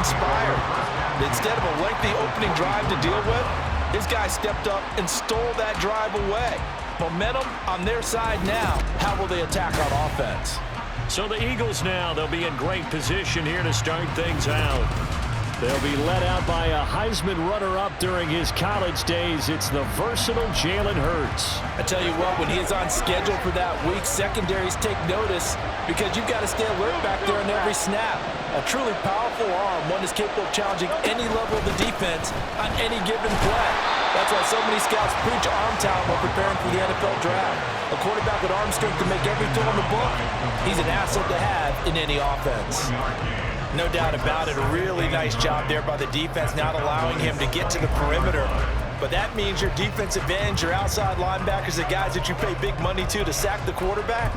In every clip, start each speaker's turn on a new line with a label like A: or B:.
A: inspired. Instead of a lengthy opening drive to deal with, his guy stepped up and stole that drive away. Momentum on their side now. How will they attack on offense?
B: So the Eagles now, they'll be in great position here to start things out. They'll be led out by a Heisman runner-up during his college days. It's the versatile Jalen Hurts.
A: I tell you what, when he is on schedule for that week, secondaries take notice because you've got to stay alert back there on every snap. A truly powerful arm, one is capable of challenging any level of the defense on any given play. That's why so many scouts preach arm talent while preparing for the NFL draft. A quarterback with arm strength to make every throw in the book, he's an asset to have in any offense. No doubt about it, a really nice job there by the defense, not allowing him to get to the perimeter. But that means your defensive ends, your outside linebackers, the guys that you pay big money to sack the quarterback,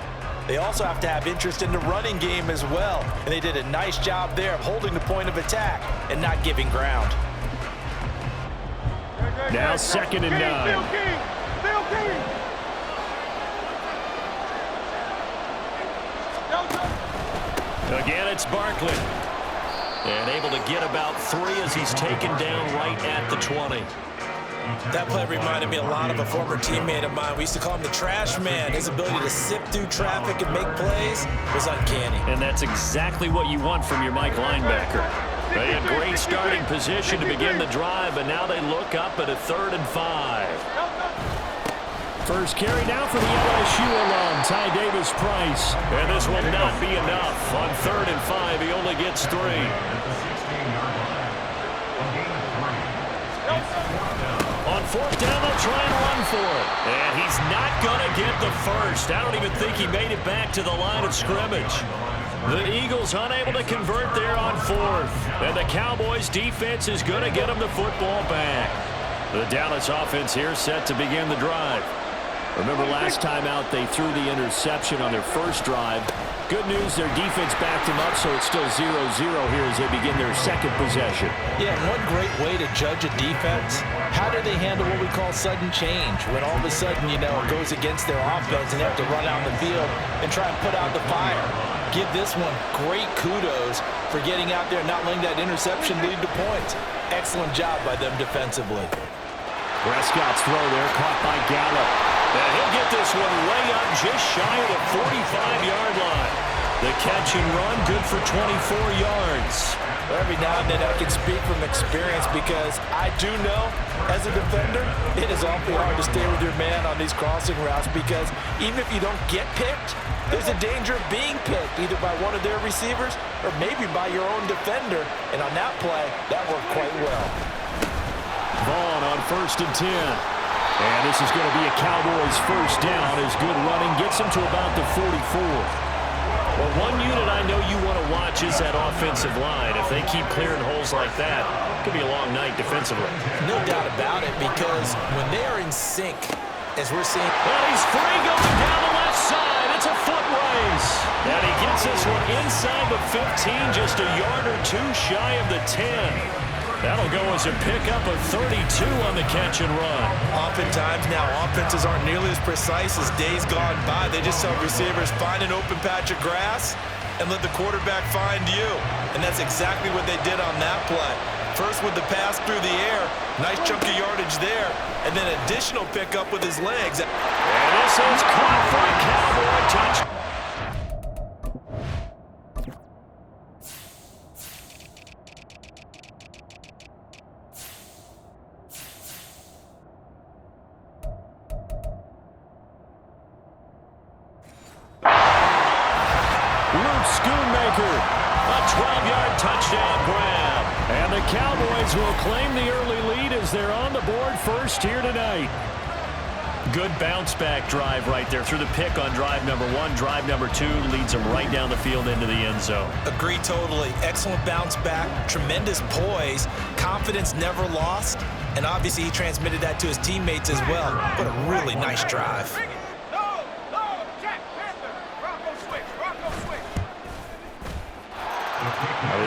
A: they also have to have interest in the running game as well. And they did a nice job there of holding the point of attack and not giving ground.
B: Now 2nd and 9. Again, it's Barkley. And able to get about 3 as he's taken down right at the 20.
A: That play reminded me a lot of a former teammate of mine. We used to call him the trash man. His ability to sift through traffic and make plays was uncanny.
B: And that's exactly what you want from your Mike linebacker. They had great starting position to begin the drive, but now they look up at a 3rd and 5. First carry now for the LSU alum, Ty Davis-Price. And this will not be enough. On 3rd and 5, he only gets 3. On 4th down, they'll try and run for it. And he's not going to get the first. I don't even think he made it back to the line of scrimmage. The Eagles unable to convert there on 4th. And the Cowboys defense is going to get them the football back. The Dallas offense here set to begin the drive. Remember last time out they threw the interception on their first drive. Good news, their defense backed him up, so it's still 0-0 here as they begin their second possession.
A: Yeah, one great way to judge a defense, how do they handle what we call sudden change? When all of a sudden, you know, it goes against their offense and they have to run out in the field and try and put out the fire. Give this one great kudos for getting out there and not letting that interception lead to points. Excellent job by them defensively.
B: Prescott's throw there, caught by Gallup. And he'll get this one way up just shy of the 45-yard line. The catch and run, good for 24 yards.
A: Every now and then I can speak from experience because I do know, as a defender, it is awfully hard to stay with your man on these crossing routes because even if you don't get picked, there's a danger of being picked either by one of their receivers or maybe by your own defender. And on that play, that worked quite well.
B: Vaughn on 1st and 10. And this is going to be a Cowboys first down as good running gets them to about the 44. Well, one unit I know you want to watch is that offensive line. If they keep clearing holes like that, it could be a long night defensively.
A: No doubt about it, because when they are in sync, as we're seeing.
B: Well, he's free going down the left side. It's a foot race. And he gets this one inside the 15, just a yard or 2 shy of the 10. That'll go as a pickup of 32 on the catch and run.
A: Oftentimes now, offenses aren't nearly as precise as days gone by. They just tell receivers, find an open patch of grass and let the quarterback find you. And that's exactly what they did on that play. First with the pass through the air, nice chunk of yardage there, and then additional pickup with his legs.
B: And this is caught for a Cowboy touchdown. A 12-yard touchdown grab. And the Cowboys will claim the early lead as they're on the board first here tonight. Good bounce-back drive right there through the pick on drive number 1. Drive number 2 leads them right down the field into the end zone.
A: Agree totally. Excellent bounce back, tremendous poise, confidence never lost, and obviously he transmitted that to his teammates as well. What a really nice drive.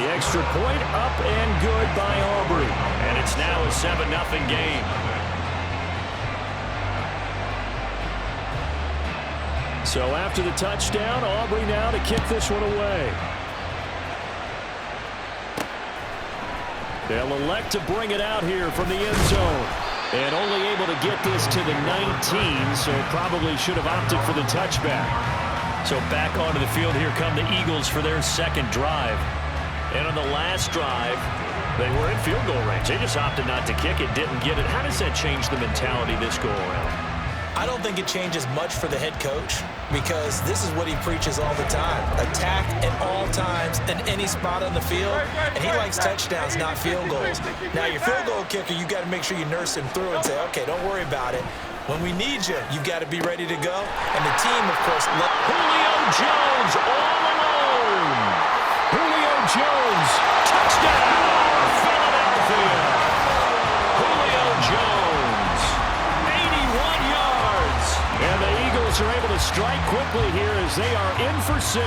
B: The extra point up and good by Aubrey. And it's now a 7-0 game. So after the touchdown, Aubrey now to kick this one away. They'll elect to bring it out here from the end zone. And only able to get this to the 19, so probably should have opted for the touchback. So back onto the field, here come the Eagles for their second drive. And on the last drive, they were in field goal range. They just opted not to kick it, didn't get it. How does that change the mentality this go around?
A: I don't think it changes much for the head coach because this is what he preaches all the time. Attack at all times in any spot on the field, and he likes touchdowns, not field goals. Now, your field goal kicker, you got to make sure you nurse him through and say, okay, don't worry about it. When we need you, you've got to be ready to go. And the team, of course,
B: Julio Jones all alone. Julio Jones, touchdown, Philadelphia. Julio Jones, 81 yards. And the Eagles are able to strike quickly here as they are in for 6.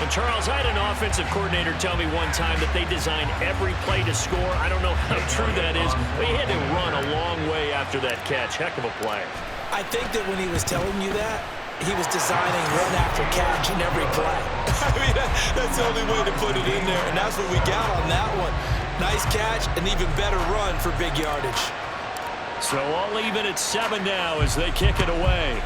B: And Charles, I had an offensive coordinator tell me one time that they design every play to score. I don't know how true that is, but he had to run a long way after that catch. Heck of a play.
A: I think that when he was telling you that, he was designing run after catch in every play. I mean, that's the only way to put it in there, and that's what we got on that one. Nice catch, and even better run for big yardage.
B: So all even at 7 now as they kick it away.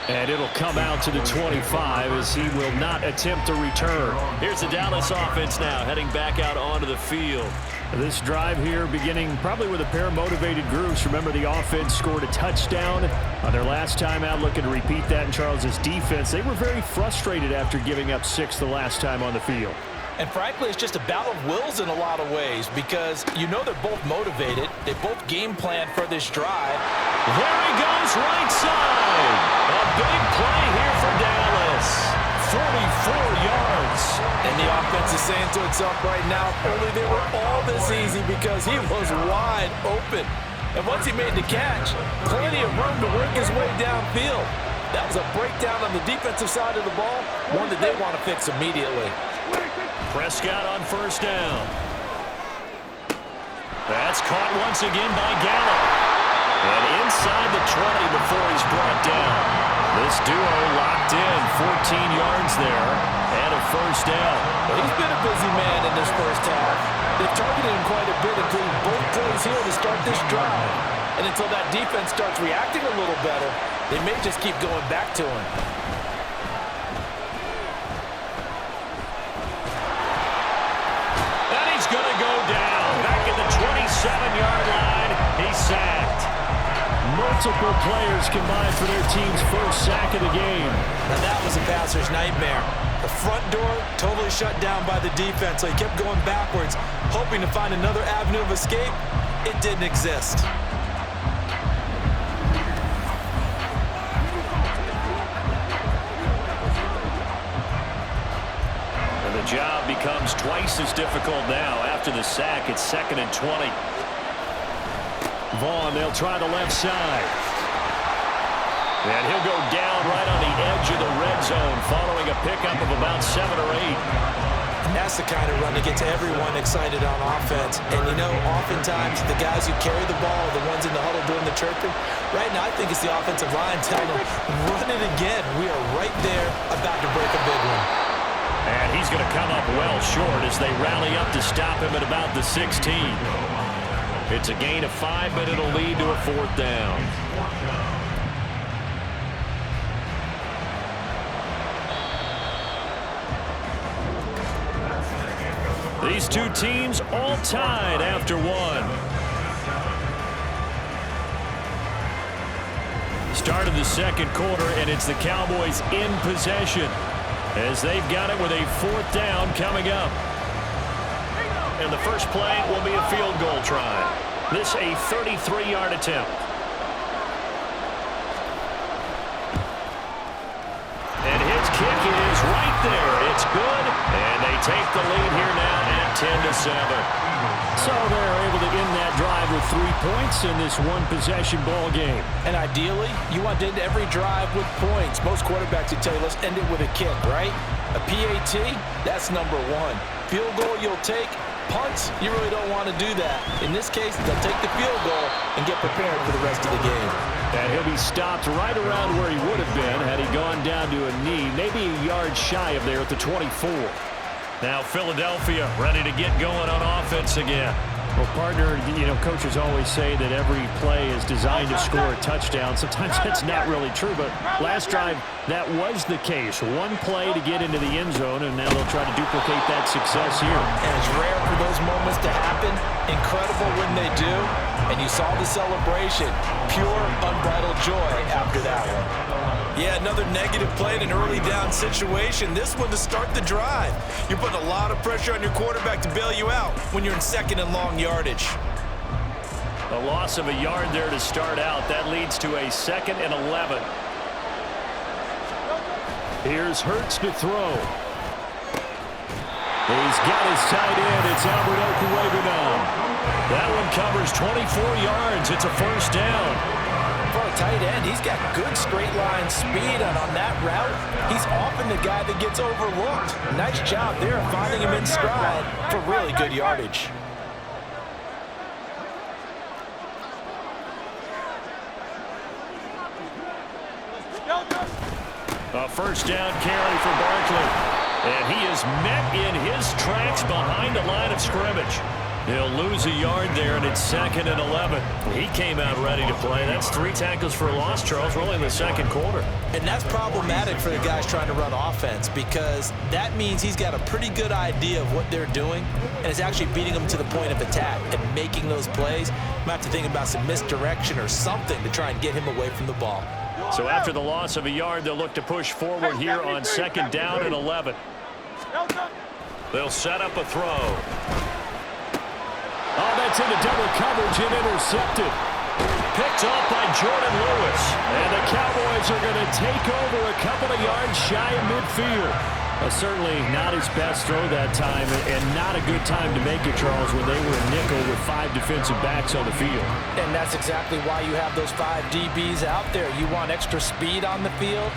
B: And it'll come out to the 25 as he will not attempt to return. Here's the Dallas offense now heading back out onto the field. This drive here beginning probably with a pair of motivated groups. Remember, the offense scored a touchdown on their last time out. Looking to repeat that in Charles's defense. They were very frustrated after giving up 6 the last time on the field.
A: And frankly, it's just a battle of wills in a lot of ways because you know they're both motivated. They both game plan for this drive.
B: There he goes, right side. A big play here for Dallas. 44 yards.
A: And the offense is saying to itself right now, only they were all this easy because he was wide open. And once he made the catch, plenty of room to work his way downfield. That was a breakdown on the defensive side of the ball, one that they want to fix immediately.
B: Prescott on first down. That's caught once again by Gallup. And inside the 20 before he's brought down. This duo locked in, 14 yards there, and a first down.
A: He's been a busy man in this first half. They've targeted him quite a bit, including both plays here to start this drive. And until that defense starts reacting a little better, they may just keep going back to him.
B: And he's going to go down. Back at the 27-yard line, he's sacked. Multiple players combined for their team's first sack of the game.
A: And that was a passer's nightmare. The front door totally shut down by the defense, so he kept going backwards, hoping to find another avenue of escape. It didn't exist.
B: And the job becomes twice as difficult now. After the sack, it's 2nd and 20. Vaughn, they'll try the left side. And he'll go down right on the edge of the red zone following a pickup of about 7 or 8.
A: And that's the kind of run that gets everyone excited on offense. And, you know, oftentimes the guys who carry the ball are the ones in the huddle doing the chirping. Right now, I think it's the offensive line telling them, run it again. We are right there about to break a big one.
B: And he's going to come up well short as they rally up to stop him at about the 16. It's a gain of 5, but it'll lead to a 4th down. These two teams all tied after 1. Start of the second quarter, and it's the Cowboys in possession as they've got it with a 4th down coming up. And the first play will be a field goal try. This a 33-yard attempt. And his kick is right there. It's good. And they take the lead here now at 10-7. So they're able to end that drive with 3 points in this one-possession ball game.
A: And ideally, you want to end every drive with points. Most quarterbacks would tell you, let's end it with a kick, right? A PAT, that's number 1. Field goal you'll take. Punts, you really don't want to do that. In this case, they'll take the field goal and get prepared for the rest of the game.
B: And he'll be stopped right around where he would have been had he gone down to a knee, maybe a yard shy of there at the 24. Now Philadelphia ready to get going on offense again.
C: Well, partner, coaches always say that every play is designed to score a touchdown. Sometimes that's not really true, but last drive, that was the case. One play to get into the end zone, and now they'll try to duplicate that success here.
A: And it's rare for those moments to happen. Incredible when they do. And you saw the celebration. Pure, unbridled joy after that one. Yeah, another negative play in an early down situation. This one to start the drive. You're putting a lot of pressure on your quarterback to bail you out when you're in second and long yardage.
B: A loss of a yard there to start out. That leads to a 2nd and 11.
C: Here's Hurts to throw. He's got his tight end. It's Albert Okwuegbunam.
B: That one covers 24 yards. It's a first down.
A: For a tight end, he's got good straight line speed, and on that route, he's often the guy that gets overlooked. Nice job there finding him in stride for really good yardage.
B: A first down carry for Barkley. And he is met in his tracks behind the line of scrimmage. He'll lose a yard there, and it's 2nd and 11. He came out ready to play. That's 3 tackles for a loss, Charles, really in the second quarter.
A: And that's problematic for the guys trying to run offense, because that means he's got a pretty good idea of what they're doing, and it's actually beating them to the point of attack and making those plays. You might have to think about some misdirection or something to try and get him away from the ball.
B: So after the loss of a yard, they'll look to push forward here on 2nd down and 11. They'll set up a throw.
C: Oh, that's into double coverage and intercepted.
B: Picked off by Jordan Lewis.
C: And the Cowboys are going to take over a couple of yards shy of midfield. Certainly not his best throw that time, and not a good time to make it, Charles, when they were a nickel with 5 defensive backs on the field.
A: And that's exactly why you have those 5 DBs out there. You want extra speed on the field,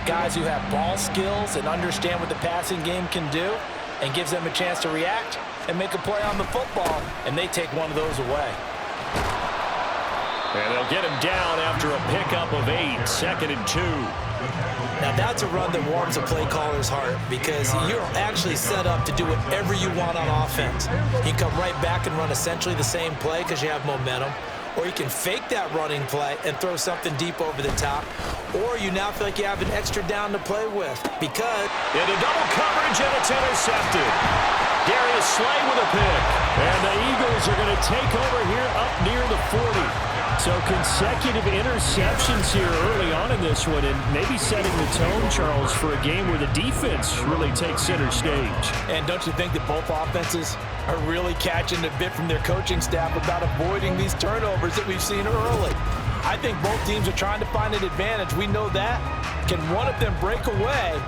A: guys who have ball skills and understand what the passing game can do, and gives them a chance to react and make a play on the football, and they take one of those away.
B: And they'll get him down after a pickup of 8, 2nd and 2.
A: Now that's a run that warms a play caller's heart, because you're actually set up to do whatever you want on offense. You can come right back and run essentially the same play because you have momentum, or you can fake that running play and throw something deep over the top, or you now feel like you have an extra down to play with because...
B: Into double coverage, and it's intercepted. Darius Slay with a pick.
C: And the Eagles are going to take over here up near the 40. So consecutive interceptions here early on in this one, and maybe setting the tone, Charles, for a game where the defense really takes center stage.
A: And don't you think that both offenses are really catching a bit from their coaching staff about avoiding these turnovers that we've seen early? I think both teams are trying to find an advantage. We know that. Can one of them break away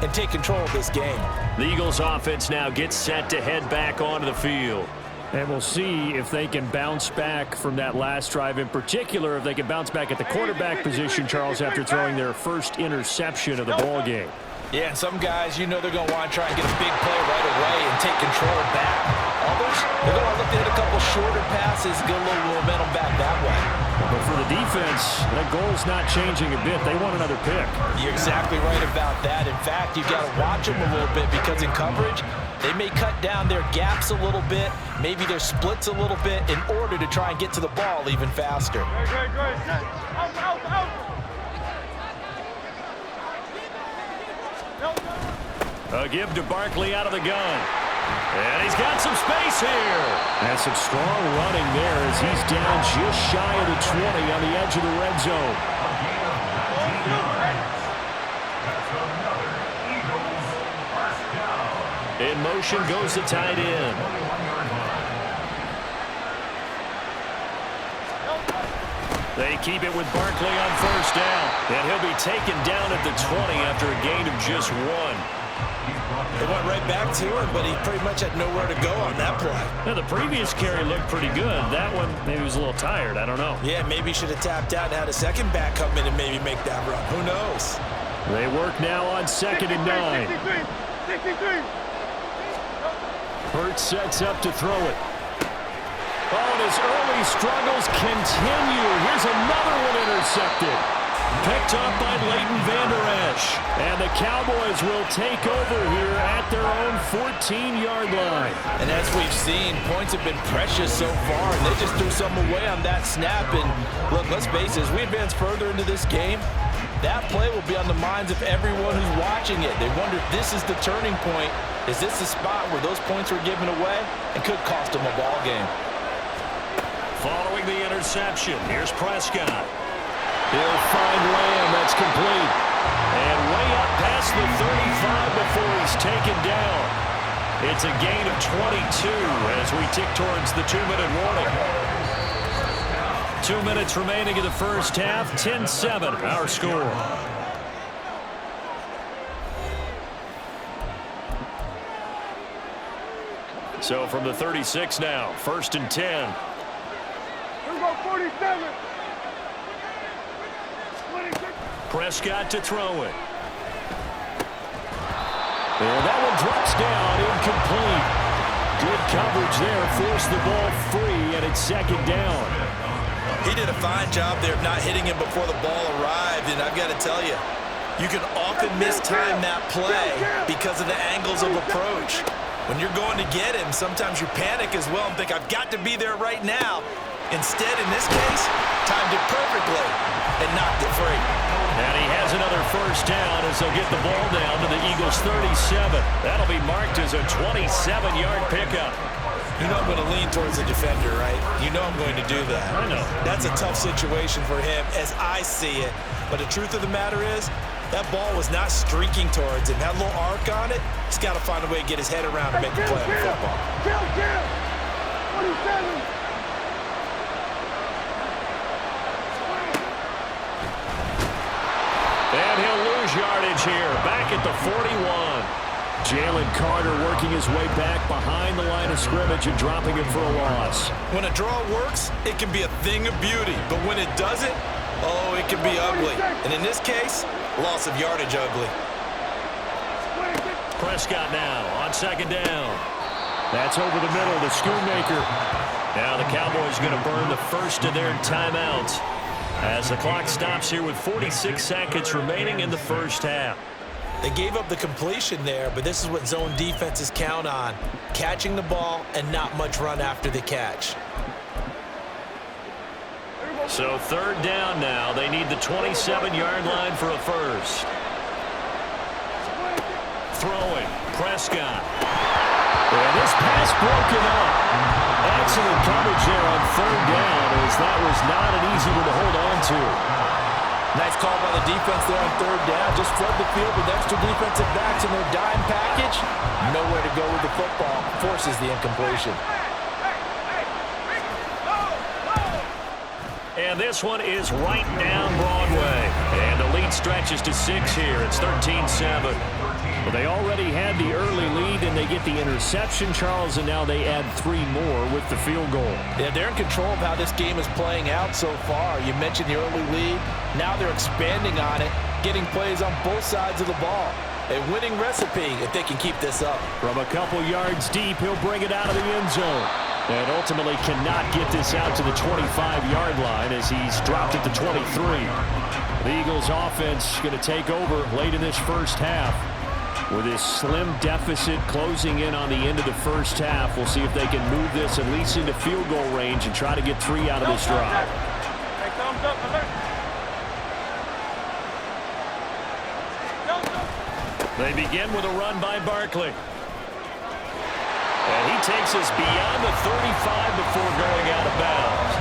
A: and take control of this game?
B: The Eagles offense now gets set to head back onto the field.
C: And we'll see if they can bounce back from that last drive, in particular if they can bounce back at the quarterback position, Charles, after throwing their first interception of the ball game.
A: Yeah, and some guys, you know they're going to want to try and get a big play right away and take control back. Others, they're going to look to hit a couple shorter passes, get a little momentum back that way.
C: But for the defense, that goal's not changing a bit. They want another pick.
A: You're exactly right about that. In fact, you've got to watch them a little bit, because in coverage, they may cut down their gaps a little bit, maybe their splits a little bit, in order to try and get to the ball even faster.
B: A give to Barkley out of the gun. And he's got some space here.
C: And some strong running there as he's down just shy of the 20 on the edge of the red zone.
B: In motion goes the tight end. They keep it with Barkley on first down. And he'll be taken down at the 20 after a gain of just 1.
A: They went right back to him, but he pretty much had nowhere to go on that play.
B: Now, the previous carry looked pretty good. That one, maybe he was a little tired. I don't know.
A: Yeah, maybe he should have tapped out and had a second back come in and maybe make that run. Who knows?
C: They work now on 2nd and 9.
D: 63.
C: Hurts sets up to throw it. Oh, and his early struggles continue. Here's another one intercepted. Picked up by Leighton Vander Esch. And the Cowboys will take over here at their own 14-yard line.
A: And as we've seen, points have been precious so far, and they just threw some away on that snap. And look, let's face it, as we advance further into this game, that play will be on the minds of everyone who's watching it. They wonder if this is the turning point. Is this the spot where those points were given away and could cost them a ball game?
B: Following the interception, here's Prescott.
C: He'll find Lamb. That's complete.
B: And way up past the 35 before he's taken down. It's a gain of 22 as we tick towards the 2-minute warning. 2 minutes remaining in the first half. 10-7, our score. So from the 36 now, 1st and 10.
D: Here we go, 47.
B: Prescott to throw it.
C: And that one drops down, incomplete. Good coverage there, forced the ball free, and it's 2nd down.
A: He did a fine job there of not hitting him before the ball arrived, and I've got to tell you, you can often mistime that play because of the angles of approach. When you're going to get him, sometimes you panic as well and think, I've got to be there right now. Instead, in this case, timed it perfectly and knocked it free.
B: And he has another 1st down as they'll get the ball down to the Eagles' 37. That'll be marked as a 27-yard pickup.
A: You know I'm going to lean towards the defender, right? You know I'm going to do that.
B: I know.
A: That's a tough situation for him as I see it. But the truth of the matter is, that ball was not streaking towards him. That little arc on it, he's got to find a way to get his head around and make a play on the football.
D: Kill. 27.
B: And he'll lose yardage here, back at the 41.
C: Jalen Carter working his way back behind the line of scrimmage and dropping it for a loss.
A: When a draw works, it can be a thing of beauty. But when it doesn't, oh, it can be ugly. And in this case, loss of yardage ugly.
B: Prescott now on 2nd down.
C: That's over the middle to Schoonmaker.
B: Now the Cowboys going to burn the first of their timeouts as the clock stops here with 46 seconds remaining in the first half.
A: They gave up the completion there, but this is what zone defenses count on. Catching the ball and not much run after the catch.
B: So 3rd down now. They need the 27-yard line for a first. Throwing. Prescott.
C: And this pass broken up. Excellent coverage there on 3rd down, as that was not an easy one to hold on to.
A: Nice call by the defense there on 3rd down. Just flood the field with extra defensive backs in their dime package. Nowhere to go with the football. Forces the incompletion.
B: And this one is right down Broadway. And the lead stretches to 6 here. It's 13-7.
C: Well, they already had the early lead, and they get the interception, Charles, and now they add 3 more with the field goal.
A: Yeah, they're in control of how this game is playing out so far. You mentioned the early lead. Now they're expanding on it, getting plays on both sides of the ball. A winning recipe if they can keep this up.
C: From a couple yards deep, he'll bring it out of the end zone. And ultimately cannot get this out to the 25-yard line as he's dropped it to 23. The Eagles offense going to take over late in this first half. With this slim deficit closing in on the end of the first half, we'll see if they can move this at least into field goal range and try to get 3 out of this drive.
B: They begin with a run by Barkley. And he takes us beyond the 35 before going out of bounds.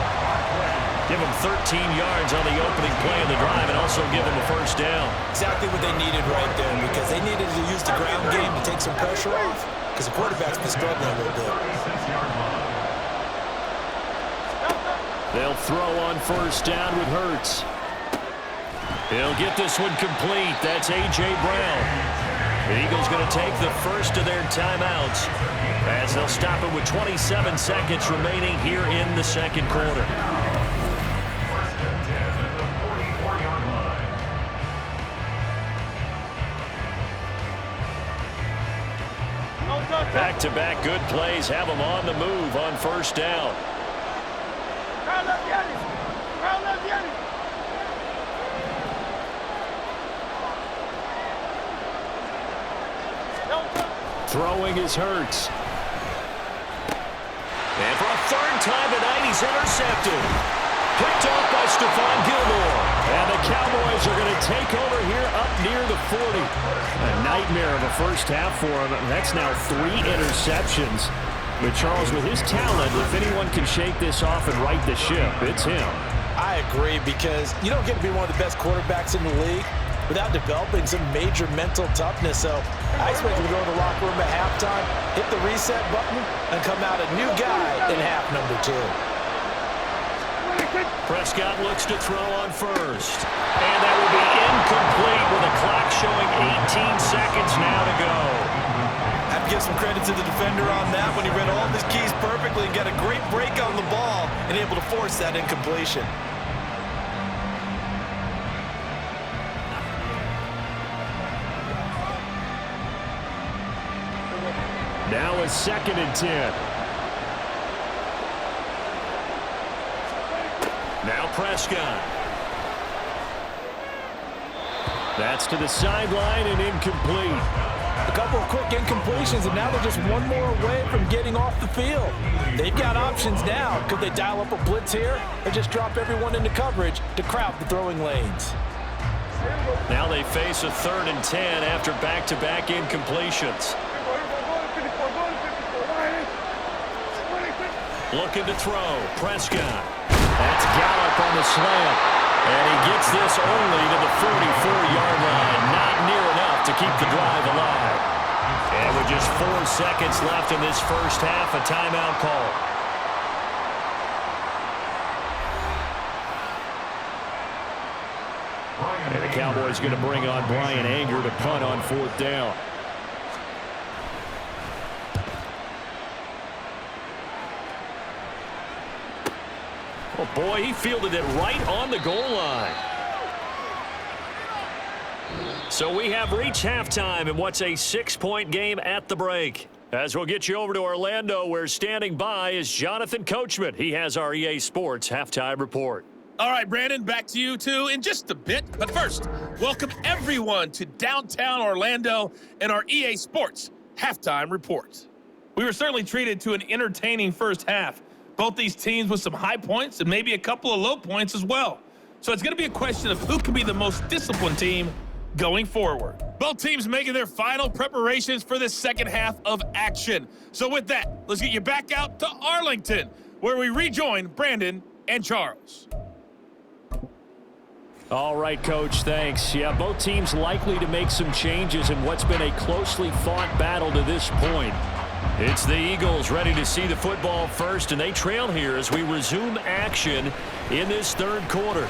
B: Give him 13 yards on the opening play of the drive and also give him a 1st down.
A: Exactly what they needed right there, because they needed to use the ground game to take some pressure off, because the quarterback's been struggling a little bit.
C: They'll throw on 1st down with Hurts.
B: He'll get this one complete. That's A.J. Brown. The Eagles going to take the first of their timeouts as they'll stop it with 27 seconds remaining here in the 2nd quarter. Back-to-back good plays have them on the move on 1st down.
C: Throwing is Hurts.
B: And for a third time tonight, he's intercepted. Picked off by Stephon Gilmore.
C: And the Cowboys are going to take over here up near the 40. A nightmare of a first half for him. That's now 3 interceptions. But Charles, with his talent, if anyone can shake this off and right the ship, it's him.
A: I agree, because you don't get to be one of the best quarterbacks in the league without developing some major mental toughness. So I expect him to go in the locker room at halftime, hit the reset button, and come out a new guy in half number 2.
B: Prescott looks to throw on first. And that will be incomplete with the clock showing 18 seconds now to go.
A: I have to give some credit to the defender on that when he read all of his keys perfectly and got a great break on the ball and able to force that incompletion.
C: Now a 2nd and 10.
B: Now Prescott.
C: That's to the sideline and incomplete.
A: A couple of quick incompletions, and now they're just one more away from getting off the field. They've got options now. Could they dial up a blitz here or just drop everyone into coverage to crowd the throwing lanes?
B: Now they face a 3rd and 10 after back-to-back incompletions. Looking to throw. Prescott.
C: That's Gallup on the slam.
B: And he gets this only to the 44-yard line. Not near enough to keep the drive alive. And with just 4 seconds left in this first half, a timeout call.
C: And the Cowboys going to bring on Brian Anger to punt on 4th down.
B: Oh, boy, he fielded it right on the goal line. So we have reached halftime in what's a 6-point game at the break. As we'll get you over to Orlando, where standing by is Jonathan Coachman. He has our EA Sports halftime report.
E: All right, Brandon, back to you two in just a bit. But first, welcome everyone to downtown Orlando and our EA Sports halftime report. We were certainly treated to an entertaining first half. Both these teams with some high points and maybe a couple of low points as well. So it's going to be a question of who can be the most disciplined team going forward. Both teams making their final preparations for this second half of action. So with that, let's get you back out to Arlington, where we rejoin Brandon and Charles.
C: All right, Coach, thanks. Yeah, both teams likely to make some changes in what's been a closely fought battle to this point.
B: It's the Eagles ready to see the football first, and they trail here as we resume action in this third quarter.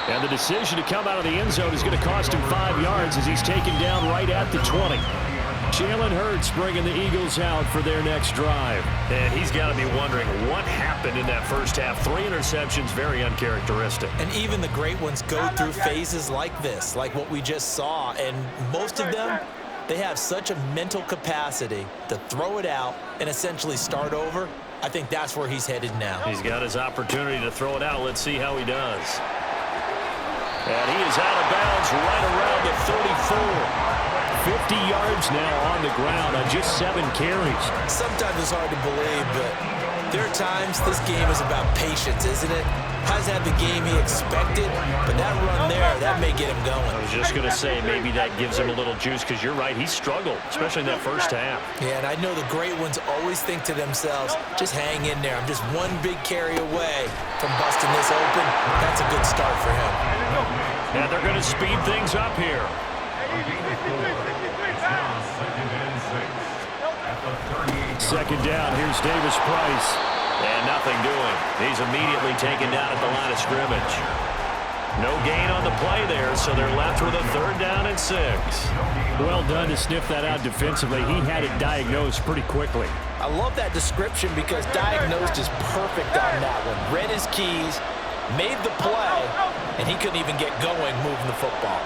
C: And the decision to come out of the end zone is going to cost him 5 yards as he's taken down right at the 20. Jalen Hurts bringing the Eagles out for their next drive.
B: And he's got to be wondering what happened in that first half. 3 interceptions, very uncharacteristic.
A: And even the great ones go through phases like this, like what we just saw. And most of them, they have such a mental capacity to throw it out and essentially start over. I think that's where he's headed now.
B: He's got his opportunity to throw it out. Let's see how he does. And he is out of bounds right around the 34.
C: 50 yards now on the ground on just 7 carries.
A: Sometimes it's hard to believe, but there are times this game is about patience, isn't it? Hasn't had the game he expected, but that run there, that may get him going.
B: I was just going to say maybe that gives him a little juice, because you're right, he struggled, especially in that first half.
A: Yeah, and I know the great ones always think to themselves, just hang in there. I'm just one big carry away from busting this open. That's a good start for him.
B: And they're going to speed things up here.
C: Second down, here's Davis Price.
B: And nothing doing. He's immediately taken down at the line of scrimmage. No gain on the play there, so they're left with a 3rd down and 6.
C: Well done to sniff that out defensively. He had it diagnosed pretty quickly.
A: I love that description because diagnosed is perfect on that one. Read his keys, made the play, and he couldn't even get going moving the football.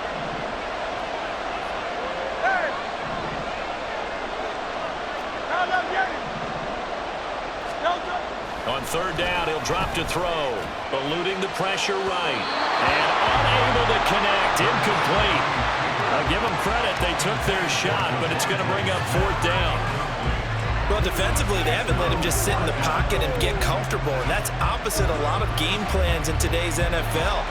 B: On third down, he'll drop to throw. Eluding the pressure right. And unable to connect. Incomplete. I'll give them credit. They took their shot, but it's going to bring up fourth down.
A: Well, defensively, they haven't let him just sit in the pocket and get comfortable, and that's opposite a lot of game plans in today's NFL.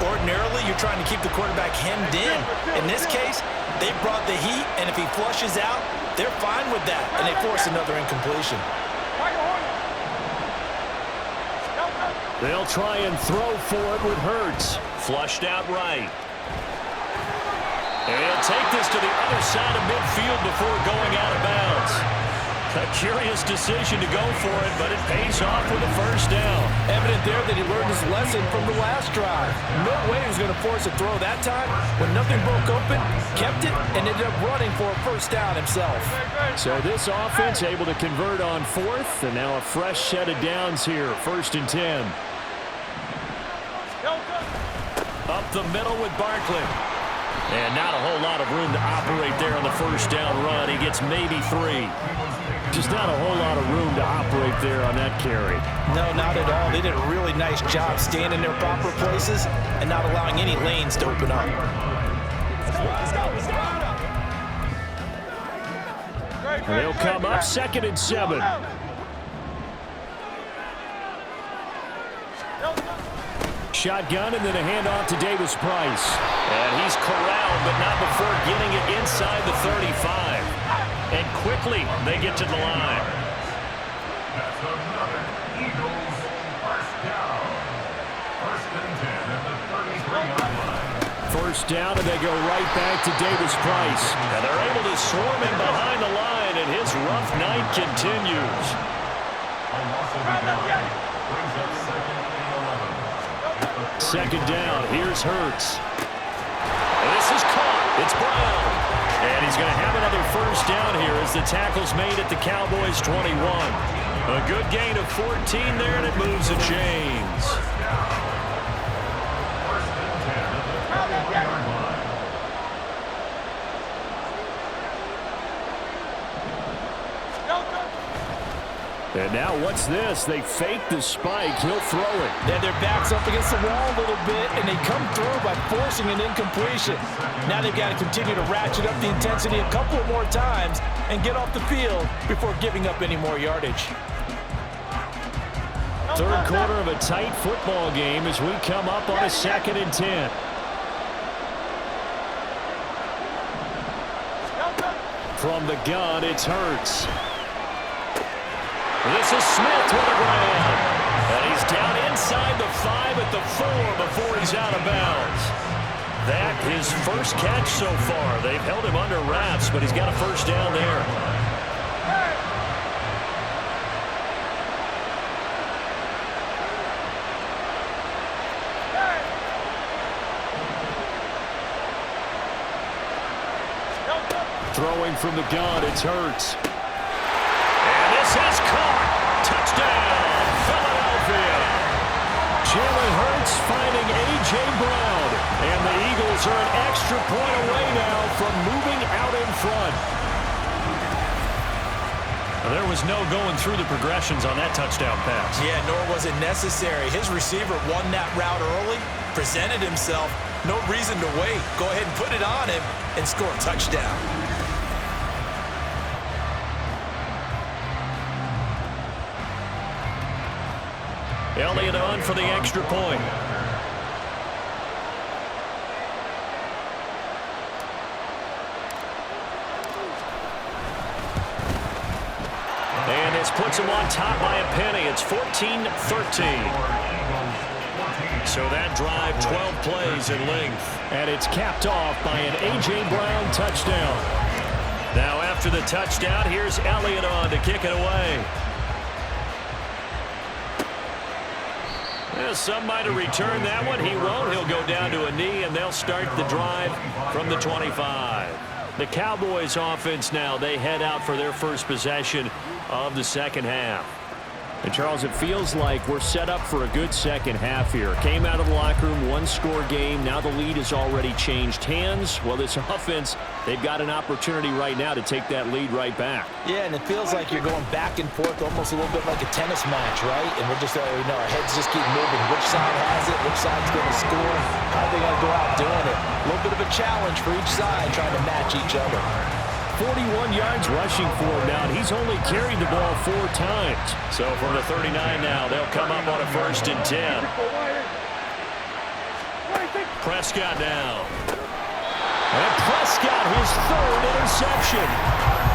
A: Ordinarily, you're trying to keep the quarterback hemmed in. In this case, they brought the heat, and if he flushes out, they're fine with that, and they force another incompletion.
C: They'll try and throw for it with Hurts.
B: Flushed out right. And he'll take this to the other side of midfield before going out of bounds. A curious decision to go for it, but it pays off with a first down.
A: Evident there that he learned his lesson from the last drive. No way he was going to force a throw that time. When nothing broke open, kept it, and ended up running for a first down himself.
C: So this offense able to convert on fourth, and now a fresh set of downs here, 1st and 10.
B: Up the middle with Barkley. And not a whole lot of room to operate there on the first down run. He gets maybe 3.
C: Just not a whole lot of room to operate there on that carry.
A: No, not at all. They did a really nice job staying in their proper places and not allowing any lanes to open up.
C: And they'll come up 2nd and 7. Shotgun and then a handoff to Davis Price.
B: And he's corralled, but not before getting it inside the 35. And quickly, they get to the line.
C: First down, and they go right back to Davis Price.
B: And they're able to swarm him behind the line, and his rough night continues.
C: Second down, here's Hurts.
B: And this is caught. It's Brown. And he's going to have another first down here as the tackle's made at the Cowboys' 21. A good gain of 14 there, and it moves the chains.
C: And now what's this? They fake the spike. He'll throw it.
A: Yeah, their back's up against the wall a little bit, and they come through by forcing an incompletion. Now they've got to continue to ratchet up the intensity a couple more times and get off the field before giving up any more yardage.
C: Third quarter of a tight football game as we come up on a 2nd and 10. From the gun, it's Hurts.
B: This is Smith with the grab. And he's down inside the 5 at the 4 before he's out of bounds. That his first catch so far. They've held him under wraps, but he's got a first down there.
C: Throwing from the gun, it's Hurts.
B: And this is caught. Touchdown, Philadelphia.
C: Jalen Hurts finding A.J. Brown. And the Eagles are an extra point away now from moving out in front.
B: There was no going through the progressions on that touchdown pass.
A: Yeah, nor was it necessary. His receiver won that route early, presented himself. No reason to wait. Go ahead and put it on him and score a touchdown.
B: Elliott on for the extra point. And this puts him on top by a penny. It's 14-13. So that drive, 12 plays in length.
C: And it's capped off by an A.J. Brown touchdown.
B: Now after the touchdown, here's Elliott on to kick it away. Well, some might have returned that one. He won't. He'll go down to a knee, and they'll start the drive from the 25. The Cowboys offense now, they head out for their first possession of the second half.
C: And, Charles, it feels like we're set up for a good second half here. Came out of the locker room, one-score game. Now the lead has already changed hands. Well, this offense, they've got an opportunity right now to take that lead right back.
A: Yeah, and it feels like you're going back and forth almost a little bit like a tennis match, right? And we're just, our heads just keep moving. Which side has it? Which side's going to score? How are they going to go out doing it? A little bit of a challenge for each side trying to match each other.
C: 41 yards rushing for him now, and he's only carried the ball 4 times.
B: So from the 39 now, they'll come up on a 1st and 10. Prescott now. And Prescott, his 3rd interception.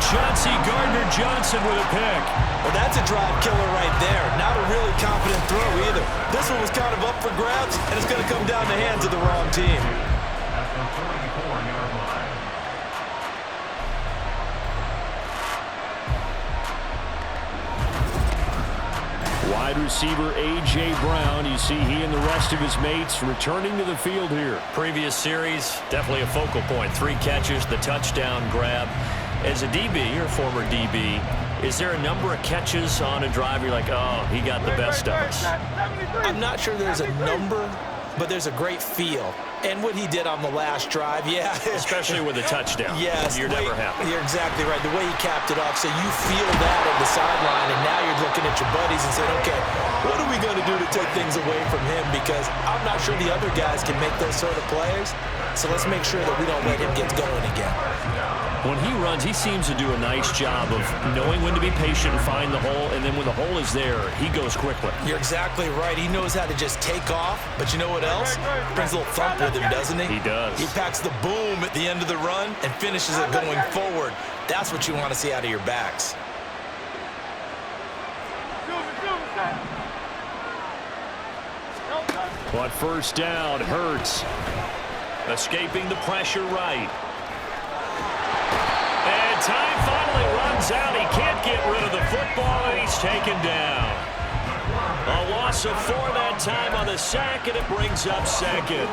B: Chauncey Gardner-Johnson with a pick.
A: Well, that's a drive killer right there. Not a really confident throw either. This one was kind of up for grabs, and it's going to come down the hands of the wrong team.
C: Wide receiver A.J. Brown. You see he and the rest of his mates returning to the field here.
B: Previous series, definitely a focal point. 3 catches, the touchdown grab. As a DB, or former DB, is there a number of catches on a drive you're like, oh, he got the best of us?
A: I'm not sure there's a number, but there's a great feel. And what he did on the last drive, yeah.
B: Especially with a touchdown.
A: Yes.
B: You're never happy.
A: You're exactly right. The way he capped it off, so you feel that at the sideline, and now you're looking at your buddies and saying, okay, what are we going to do to take things away from him? Because I'm not sure the other guys can make those sort of plays, so let's make sure that we don't let him get going again.
B: When he runs, he seems to do a nice job of knowing when to be patient and find the hole, and then when the hole is there, he goes quickly.
A: You're exactly right. He knows how to just take off, but you know what else? Brings a little thump with him, doesn't he?
B: He does.
A: He packs the boom at the end of the run and finishes it going forward. That's what you want to see out of your backs.
C: But 1st down, Hurts.
B: Escaping the pressure right. And time finally runs out. He can't get rid of the football, and he's taken down. A loss of 4 that time on the sack, and it brings up 2nd.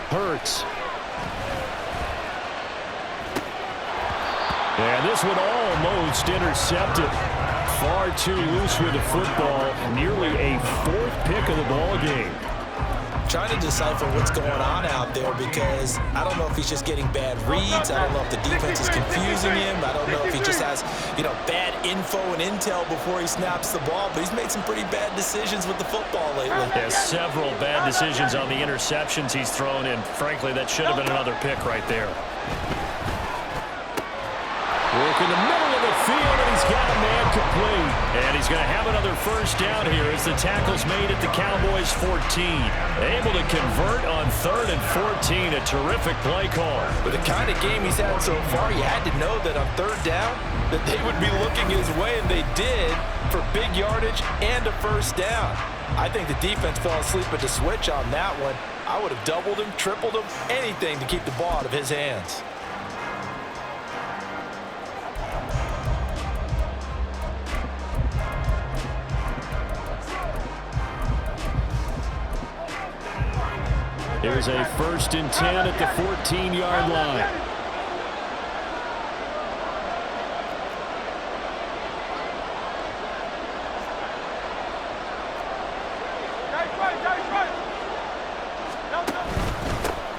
C: Hurts. And this one almost intercepted. Far too loose with the football. Nearly a 4th pick of the ball game.
A: Trying to decipher what's going on out there, because I don't know if he's just getting bad reads. I don't know if the defense is confusing him. I don't know if he just has, bad info and intel before he snaps the ball. But he's made some pretty bad decisions with the football lately.
B: Yeah, several bad decisions on the interceptions he's thrown in. Frankly, that should have been another pick right there.
C: Work in the middle of the field, and he's got a man complete.
B: And he's going to have another 1st down here as the tackle's made at the Cowboys' 14. Able to convert on 3rd and 14. A terrific play call.
A: With the kind of game he's had so far, you had to know that on 3rd down that they would be looking his way, and they did, for big yardage and a 1st down. I think the defense fell asleep at the switch on that one. I would have doubled him, tripled him, anything to keep the ball out of his hands.
C: Here's a 1st and 10 at the 14-yard line.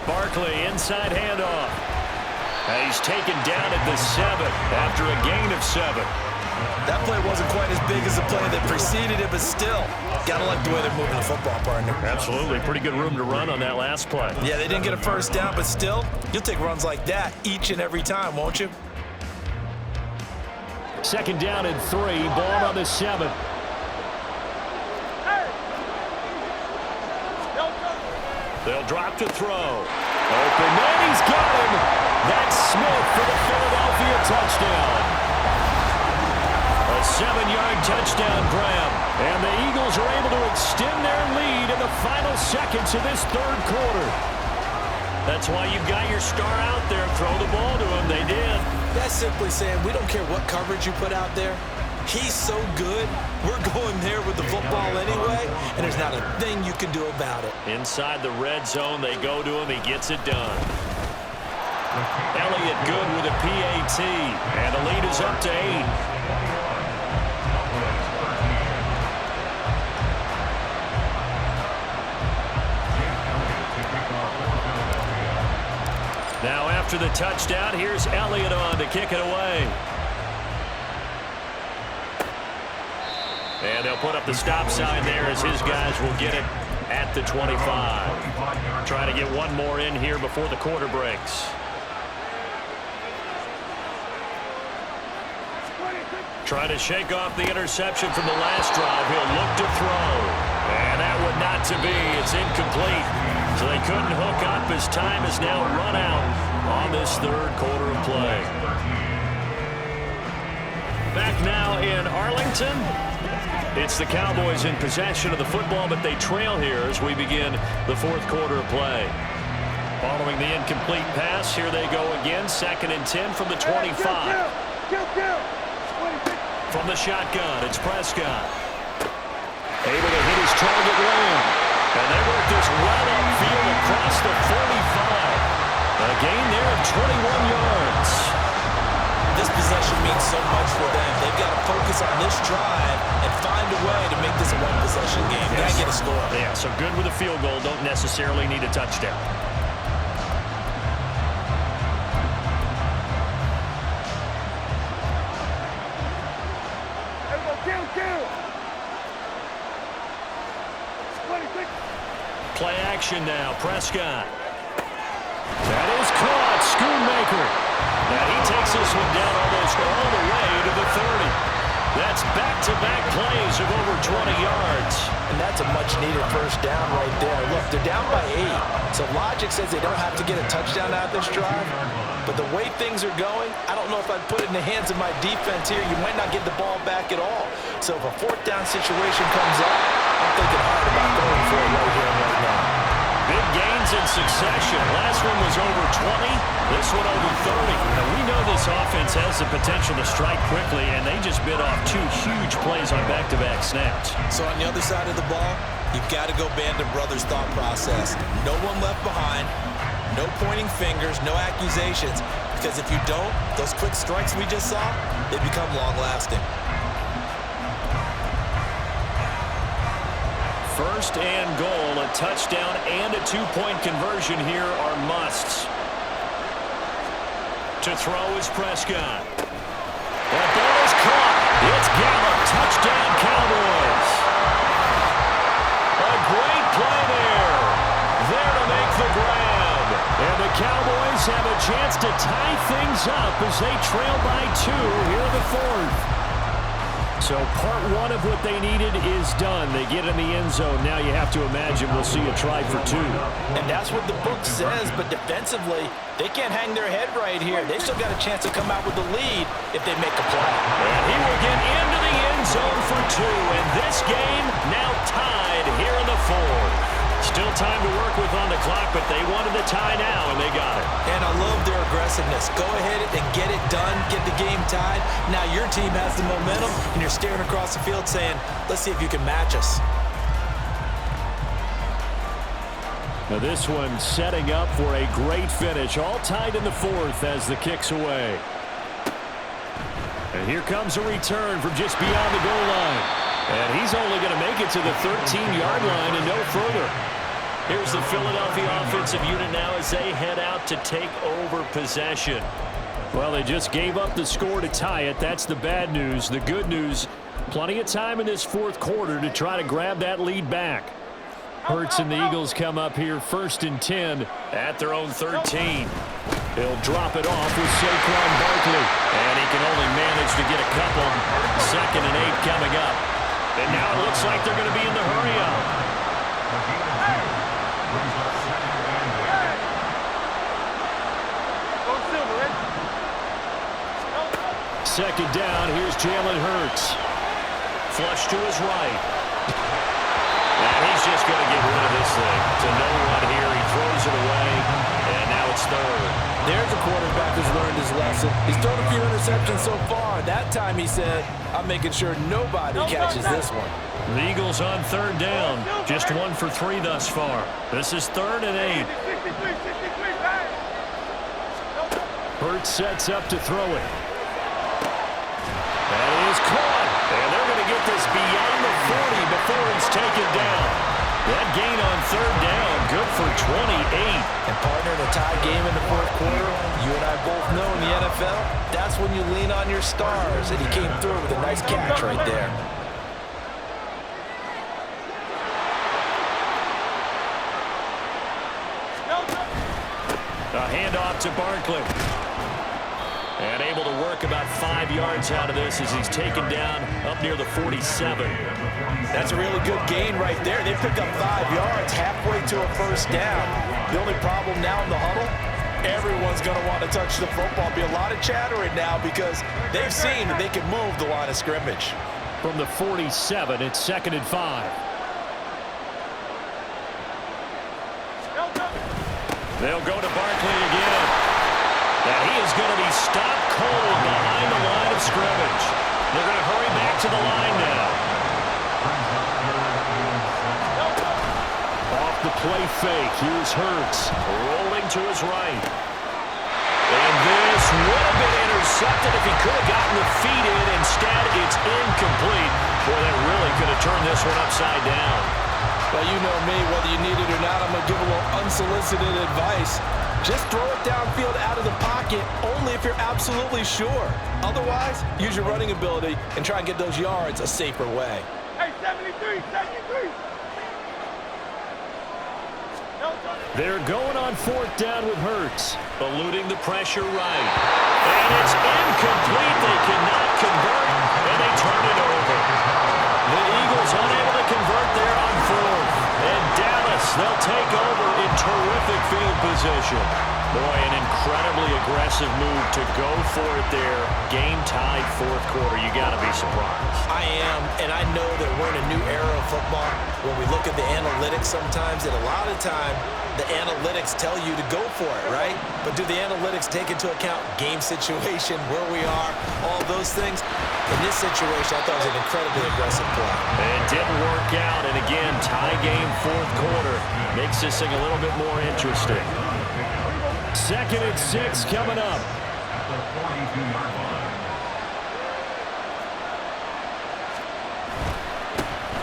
B: Barkley, inside handoff. And he's taken down at the 7 after a gain of 7.
A: That play wasn't quite as big as the play that preceded it, but still, got to like the way they're moving the football, partner.
B: Absolutely. Pretty good room to run on that last play.
A: Yeah, they didn't get a 1st down, but still, you'll take runs like that each and every time, won't you?
C: 2nd down and 3. Ball on the 7.
B: They'll drop to throw.
C: Open man, he's got him. That's Smith for the Philadelphia touchdown. A 7-yard touchdown grab. And the Eagles are able to extend their lead in the final seconds of this 3rd quarter.
B: That's why you've got your star out there. Throw the ball to him. They did.
A: That's simply saying we don't care what coverage you put out there. He's so good, we're going there with the football anyway, and there's not a thing you can do about it.
B: Inside the red zone, they go to him. He gets it done. Elliott good with a PAT. And the lead is up to 8. Now after the touchdown, here's Elliott on to kick it away. And they'll put up the stop sign there as his guys will get it at the 25. Trying to get one more in here before the quarter breaks. Trying to shake off the interception from the last drive. He'll look to throw. And that would not to be. It's incomplete. So they couldn't hook up as time is now run out on this third quarter of play. Back now in Arlington. It's the Cowboys in possession of the football, but they trail here as we begin the fourth quarter of play. Following the incomplete pass, here they go again. 2nd and 10 from the 25. From the shotgun, it's Prescott. Able to hit his target land. And they work this well upfield across the 45. A gain there of 21 yards.
A: This possession means so much for them. They've got to focus on this drive and find a way to make this a one-possession game. Got to get a score.
B: Yeah, so good with a field goal. Don't necessarily need a touchdown. Play action now. Prescott. That is caught. Schoonmaker. Now he takes this one down almost all the way to the 30. That's back-to-back plays of over 20 yards.
A: And that's a much-needed first down right there. Look, they're down by 8. So logic says they don't have to get a touchdown out of this drive. But the way things are going, I don't know if I'd put it in the hands of my defense here. You might not get the ball back at all. So if a 4th down situation comes up, I'm thinking hard about going for it right here and right now.
B: Big gains in succession. Last one was over 20. This one over 30. Now we know this offense has the potential to strike quickly, and they just bit off 2 huge plays on back-to-back snaps.
A: So on the other side of the ball, you've got to go Band of Brothers thought process. No one left behind. No pointing fingers, no accusations. Because if you don't, those quick strikes we just saw, they become long-lasting.
B: First and goal, a touchdown and a 2-point conversion here are musts. To throw is Prescott. That ball is caught. It's Gallup. Touchdown, Cowboys. A great play there. There to make the grab. And the Cowboys have a chance to tie things up as they trail by 2 here in the 4th. So part 1 of what they needed is done. They get in the end zone. Now you have to imagine we'll see a try for 2.
A: And that's what the book says, but defensively, they can't hang their head right here. They still got a chance to come out with the lead if they make a play.
B: And he will get into the end zone for 2. And this game now tied here in the 4th. Still time to work with on the clock, but they wanted the tie now, and they got it.
A: And I love their aggressiveness. Go ahead and get it done, get the game tied. Now your team has the momentum, and you're staring across the field saying, let's see if you can match us.
C: Now this one setting up for a great finish. All tied in the 4th as the kick's away. And here comes a return from just beyond the goal line. And he's only going to make it to the 13-yard line and no further. Here's the Philadelphia offensive unit now as they head out to take over possession. Well, they just gave up the score to tie it. That's the bad news. The good news, plenty of time in this 4th quarter to try to grab that lead back. Hurts and the Eagles come up here 1st and 10
B: at their own 13.
C: He'll drop it off with Saquon Barkley.
B: And he can only manage to get a couple. 2nd and 8 coming up. And now it looks like they're going to be in the hurry-up.
C: Second down, here's Jalen Hurts.
B: Flush to his right. And he's just going to get rid of this thing. To no one here, he throws it away, and now it's 3rd.
A: There's a quarterback who's learned his lesson. He's thrown a few interceptions so far. That time he said, I'm making sure nobody catches this one.
B: The Eagles on 3rd down. Just 1 for 3 thus far. This is 3rd and 8.
C: Hurts sets up to throw it. That is caught. And they're going to get this beyond the 40 before it's taken down. That gain on third down, good for 28.
A: And partner, in a tie game in the fourth quarter, you and I both know in the NFL, that's when you lean on your stars. And he came through with a nice catch right there.
C: A handoff to Barkley. And able to work about 5 yards out of this as he's taken down up near the 47.
A: That's a really good gain right there. They pick up 5 yards halfway to a first down. The only problem now in the huddle, everyone's going to want to touch the football. Be a lot of chattering now because they've seen that they can move the line of scrimmage.
C: From the 47, it's 2nd and 5. They'll go to Barkley again. And he is going to be stopped cold behind the line of scrimmage. They're going to hurry back to the line now. Off the play fake, here's Hurts. Rolling to his right. And this would have been intercepted if he could have gotten the feet in. Instead, it's incomplete. Boy, that really could have turned this one upside down.
A: Well, you know me, whether you need it or not, I'm going to give a little unsolicited advice. Just throw it downfield out of the pocket only if you're absolutely sure. Otherwise, use your running ability and try and get those yards a safer way.
D: Hey, 73, 73.
C: They're going on 4th down with Hurts. Eluding the pressure right. And it's incomplete. They cannot convert, and they turn it over. The Eagles unable to convert there on 4th. And Dallas, they'll take over in terrific field position. Boy, an incredibly aggressive move to go for it there. Game tied 4th quarter. You got to be surprised.
A: I am, and I know that we're in a new era of football when we look at the analytics sometimes, and a lot of time the analytics tell you to go for it, right? But do the analytics take into account game situation, where we are, all those things? In this situation, I thought it was an incredibly aggressive play.
C: It didn't work out, and again, tie game 4th quarter. Makes this thing a little bit more interesting. 2nd and 6 coming up.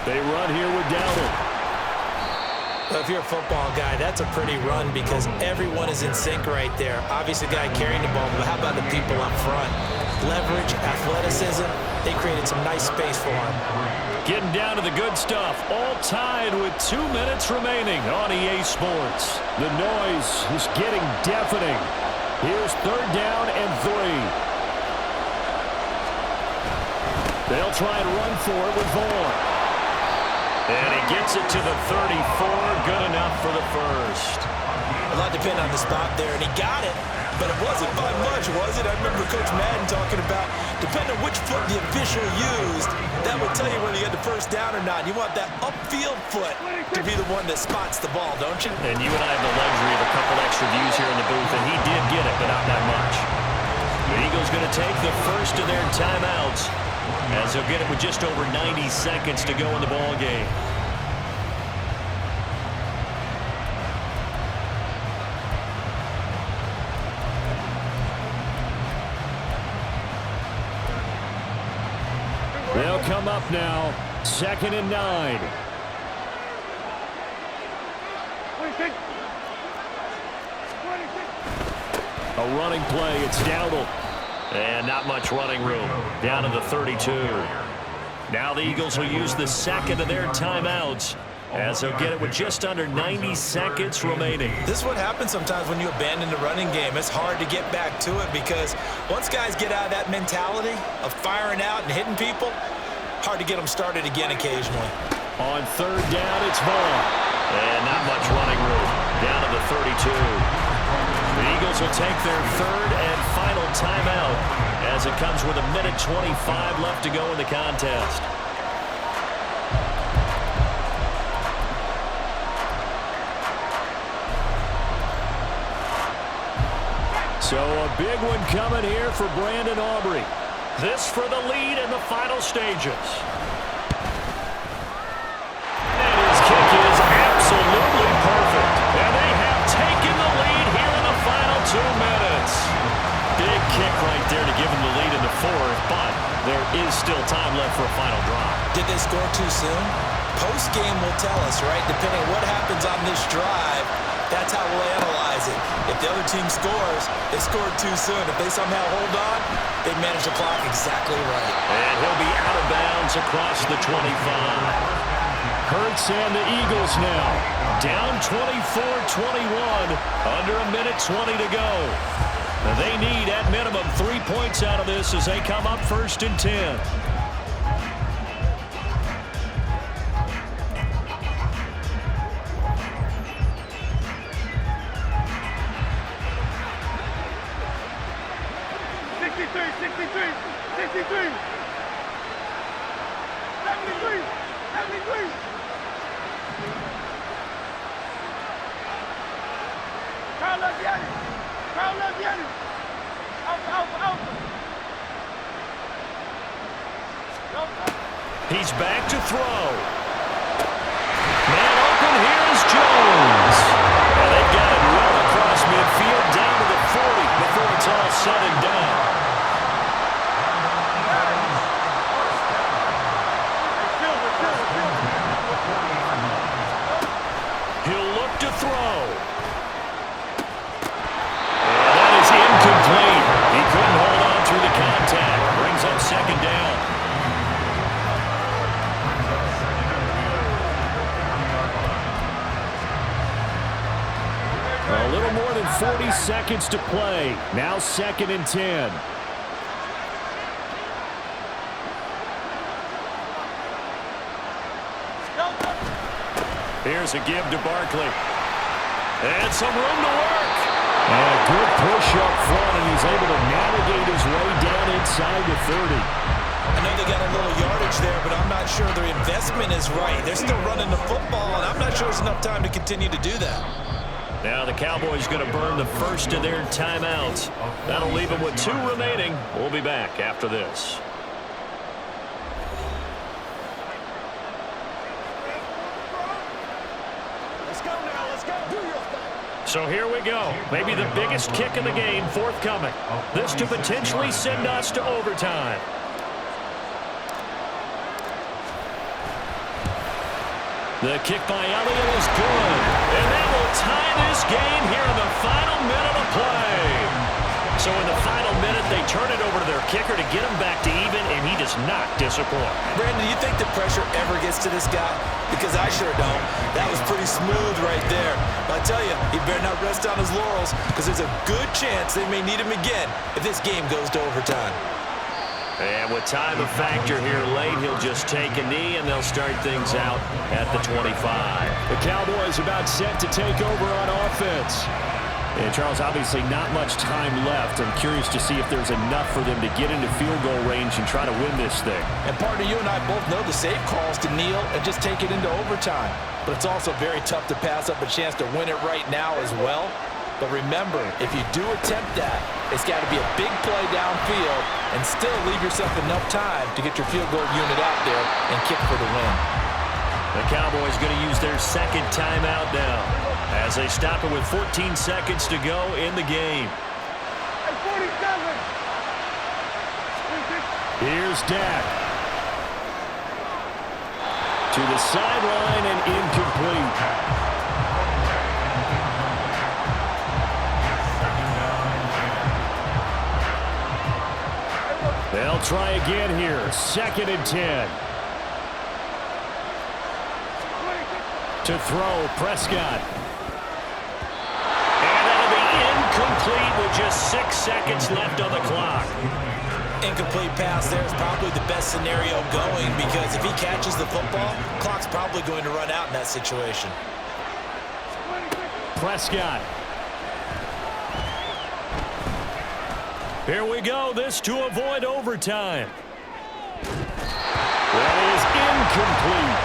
C: They run here with Dowdle.
A: If you're a football guy, that's a pretty run because everyone is in sync right there. Obviously, the guy carrying the ball, but how about the people up front? Leverage, athleticism, they created some nice space for him.
C: Getting down to the good stuff, all tied with 2 minutes remaining on EA Sports. The noise is getting deafening. Here's 3rd down and 3. They'll try and run for it with Vaughn. And he gets it to the 34, good enough for the first.
A: A lot depended on the spot there, and he got it, but it wasn't by much, was it? I remember Coach Madden talking about, depending on which foot the official used, that would tell you whether you had the first down or not. You want that upfield foot to be the one that spots the ball, don't you?
C: And you and I have the luxury of a couple extra views here in the booth, and he did get it, but not that much. The Eagles going to take the first of their timeouts, as they'll get it with just over 90 seconds to go in the ball game. They'll come up now, 2nd and 9.
D: 26.
C: A running play, it's Dowdle. And not much running room. Down to the 32. Now the Eagles will use the 2nd of their timeouts as they'll get it with just under 90 seconds remaining.
A: This is what happens sometimes when you abandon the running game. It's hard to get back to it because once guys get out of that mentality of firing out and hitting people, hard to get them started again occasionally.
C: On 3rd down, it's Vaughn. And not much running room. Down to the 32. The Eagles will take their 3rd and final timeout as it comes with 1:25 left to go in the contest. So a big one coming here for Brandon Aubrey. This for the lead in the final stages. And his kick is absolutely perfect. And they have taken the lead here in the final 2 minutes.
A: score too soon? Post-game will tell us, right? Depending on what happens on this drive, that's how we'll analyze it. If the other team scores, they scored too soon. If they somehow hold on, they manage the clock exactly right.
B: And he'll be out of bounds across the 25.
C: Hurts and the Eagles now.
B: Down 24-21, under a minute 20 to go. They need, at minimum, 3 points out of this as they come up 1st and 10. He's back to throw. Man open, here's Jones. And they've got it well across midfield, down to the 40 before it's all said and done. He'll look to throw. And that is incomplete. He couldn't hold on through the contact. Brings up 2nd down.
C: A little more than 40 seconds to play. Now 2nd and 10.
B: Here's a give to Barkley. And some room to work.
C: And a good push up front, and he's able to navigate his way down inside the 30.
A: I know they got a little yardage there, but I'm not sure their investment is right. They're still running the football, and I'm not sure there's enough time to continue to do that.
B: Now the Cowboys going to burn the first of their timeouts. That'll leave them with 2 remaining. We'll be back after this.
D: Let's go now. Let's go. Do your thing.
B: So here we go. Maybe the biggest kick in the game forthcoming. This to potentially send us to overtime. The kick by Elliott is good. And that will tie this game here in the final minute of play. So in the final minute, they turn it over to their kicker to get him back to even, and he does not disappoint.
A: Brandon, do you think the pressure ever gets to this guy? Because I sure don't. That was pretty smooth right there. But I tell you, he better not rest on his laurels, because there's a good chance they may need him again if this game goes to overtime.
B: And with time a factor here late, he'll just take a knee, and they'll start things out at the 25.
C: The Cowboys about set to take over on offense. And Charles, obviously not much time left. I'm curious to see if there's enough for them to get into field goal range and try to win this thing.
A: And partner, you and I both know the safe calls to kneel and just take it into overtime. But it's also very tough to pass up a chance to win it right now as well. But remember, if you do attempt that, it's got to be a big play downfield and still leave yourself enough time to get your field goal unit out there and kick for the win.
B: The Cowboys going to use their 2nd timeout now as they stop it with 14 seconds to go in the game.
C: Here's Dak. To the sideline and incomplete. They'll try again here. 2nd and 10. To throw, Prescott.
B: And that'll be incomplete with just 6 seconds left on the clock.
A: Incomplete pass there is probably the best scenario going, because if he catches the football, clock's probably going to run out in that situation.
C: Prescott.
B: Here we go. This to avoid overtime.
C: That is incomplete.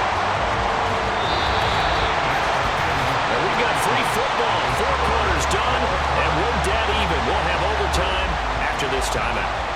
B: And we got free football. 4 quarters done, and we're dead even. We'll have overtime after this timeout.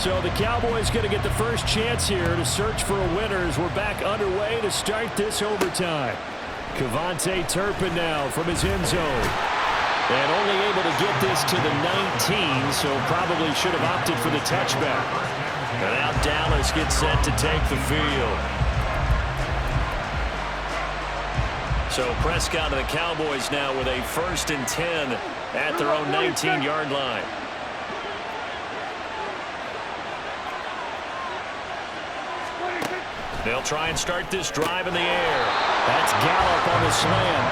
C: So the Cowboys going to get the first chance here to search for a winner as we're back underway to start this overtime. Kevontae Turpin now from his end zone. And only able to get this to the 19, so probably should have opted for the touchback. And now Dallas gets set to take the field. So Prescott and the Cowboys now with a 1st and 10 at their own 19-yard line. They'll try and start this drive in the air. That's Gallup on the slam.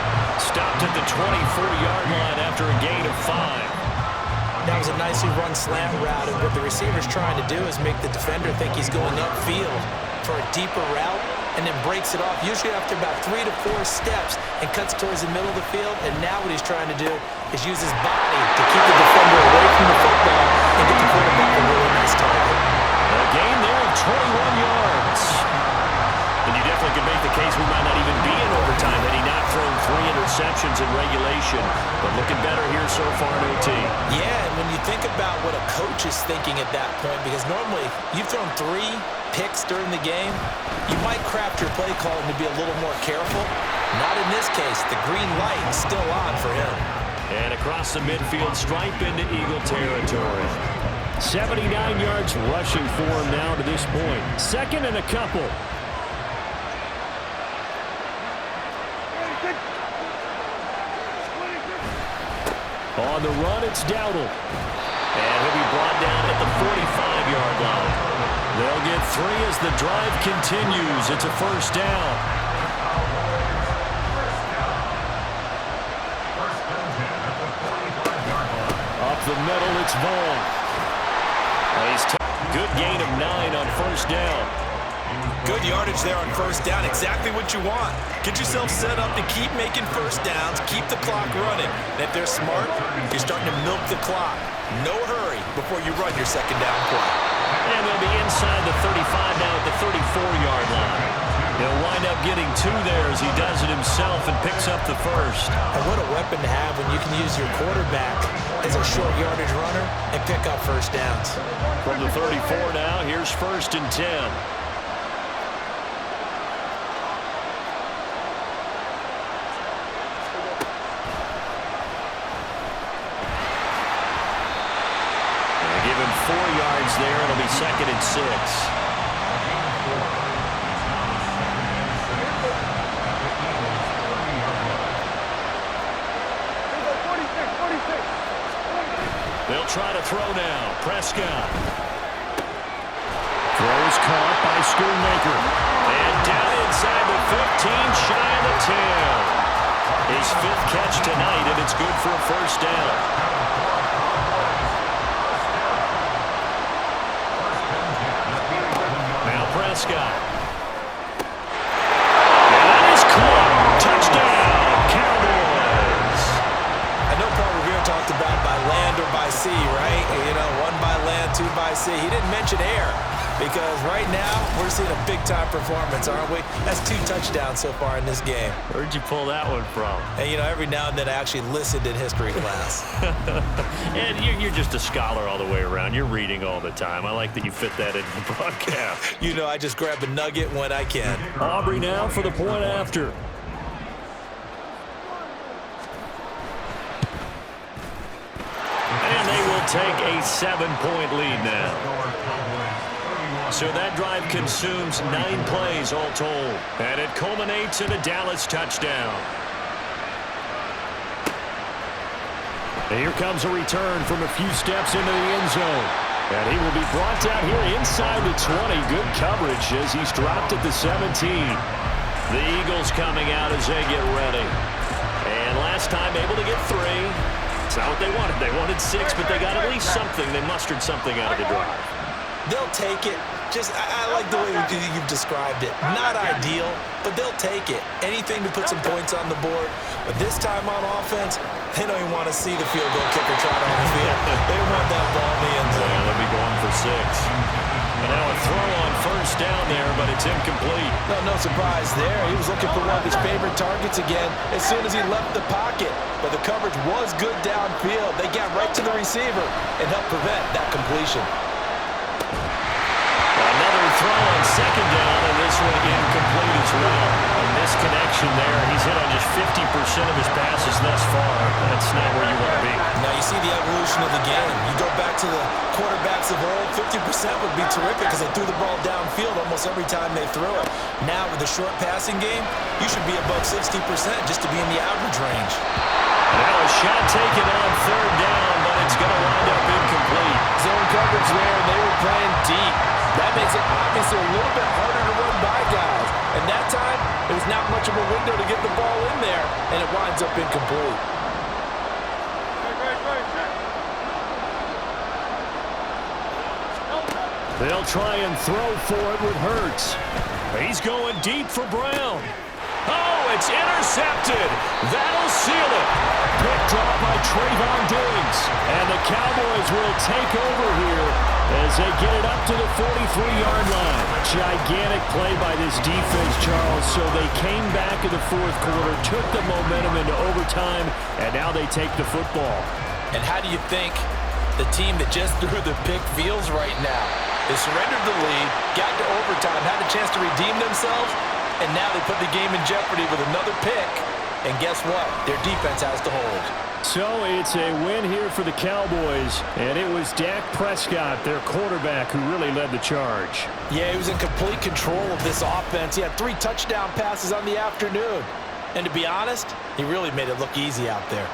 C: Stopped at the 24-yard line after a gain of 5.
A: That was a nicely run slant route, and what the receiver's trying to do is make the defender think he's going upfield for a deeper route, and then breaks it off, usually after about 3 to 4 steps, and cuts towards the middle of the field. And now what he's trying to do is use his body to keep the defender away from the football and get the quarterback a really nice target.
C: A gain there of 21 yards. And you definitely can make the case we might not even be in overtime had he not thrown 3 interceptions in regulation. But looking better here so far in OT.
A: Yeah, and when you think about what a coach is thinking at that point, because normally you've thrown 3 picks during the game, you might craft your play call to be a little more careful. Not in this case. The green light is still on for him.
C: And across the midfield, stripe into Eagle territory. 79 yards rushing for him now to this point. 2nd and a couple. On the run, it's Dowdle. And he'll be brought down at the 45-yard line. They'll get 3 as the drive continues. It's a 1st down. Up the middle, it's Vaughn. Good gain of 9 on 1st down.
A: Good yardage there on 1st down. Exactly what you want. Get yourself set up to keep making 1st downs, keep the clock running. And if they're smart, you're starting to milk the clock. No hurry before you run your 2nd down play.
C: And they'll be inside the 35 now at the 34-yard line. He'll wind up getting 2 there as he does it himself and picks up the 1st.
A: And what a weapon to have when you can use your quarterback as a short yardage runner and pick up 1st downs.
C: From the 34 now, here's 1st and 10. Give him 4 yards there. It'll be 2nd and 6. They'll try to throw now. Prescott. Throws caught by Schoonmaker. And down inside the 15, shy of the 10. His 5th catch tonight, and it's good for a 1st down. Prescott. And that is caught. Touchdown, Cowboys.
A: I know Paul Revere talked about by land or by sea, right? You know, 1 by land, 2 by sea. He didn't mention air because right now we're seeing a big-time performance, aren't we? That's 2 touchdowns so far in this game.
C: Where'd you pull that one from?
A: And, you know, every now and then I actually listened in history class.
C: And you're just a scholar all the way around. You're reading all the time. I like that you fit that into the broadcast.
A: You know, I just grab a nugget when I can.
C: Aubrey now for the point after. And they will take a 7-point lead now. So that drive consumes 9 plays all told. And it culminates in a Dallas touchdown. And here comes a return from a few steps into the end zone. And he will be brought down here inside the 20. Good coverage as he's dropped at the 17. The Eagles coming out as they get ready. And last time able to get 3. It's not what they wanted. They wanted 6, but they got at least something. They mustered something out of the drive.
A: They'll take it. I like the way you've described it. Not ideal, but they'll take it. Anything to put some points on the board. But this time on offense, they don't even want to see the field goal kicker trot on the field. They want that ball in the end zone.
C: Yeah, they'll be going for 6. And now a throw on 1st down there, but it's incomplete.
A: No surprise there. He was looking for one of his favorite targets again as soon as he left the pocket. But the coverage was good downfield. They got right to the receiver and helped prevent that completion.
B: throw on second down, and this one incomplete as well. A misconnection there. He's hit on just 50% of his passes thus far. That's not where you want to be.
A: Now you see the evolution of the game. You go back to the quarterbacks of old, 50% would be terrific because they threw the ball downfield almost every time they threw it. Now with the short passing game, you should be above 60% just to be in the average range.
B: Now a shot taken on third down, but it's going to wind up incomplete.
A: Zone coverage there, and they were playing deep. That makes it obviously a little bit harder to run by guys. And that time, there's not much of a window to get the ball in there, and it winds up incomplete.
C: They'll try and throw for it with Hurts.
B: He's going deep for Brown. Oh, it's intercepted. That'll seal it. Picked off by Trayvon Diggs. And the Cowboys will take over here as they get it up to the 43-yard line. Gigantic play by this defense, Charles. So they came back in the fourth quarter, took the momentum into overtime, and now they take the football.
A: And how do you think the team that just threw the pick feels right now? They surrendered the lead, got to overtime, had a chance to redeem themselves, and now they put the game in jeopardy with another pick. And guess what? Their defense has to hold.
C: So it's a win here for the Cowboys, and it was Dak Prescott, their quarterback, who really led the charge.
A: Yeah, he was in complete control of this offense. He had 3 touchdown passes on the afternoon. And to be honest, he really made it look easy out there.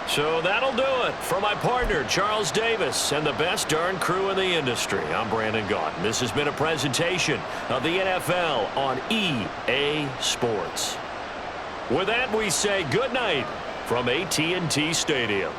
B: So that'll do it for my partner, Charles Davis, and the best darn crew in the industry. I'm Brandon Gaudin. This has been a presentation of the NFL on EA Sports. With that, we say good night from AT&T Stadium.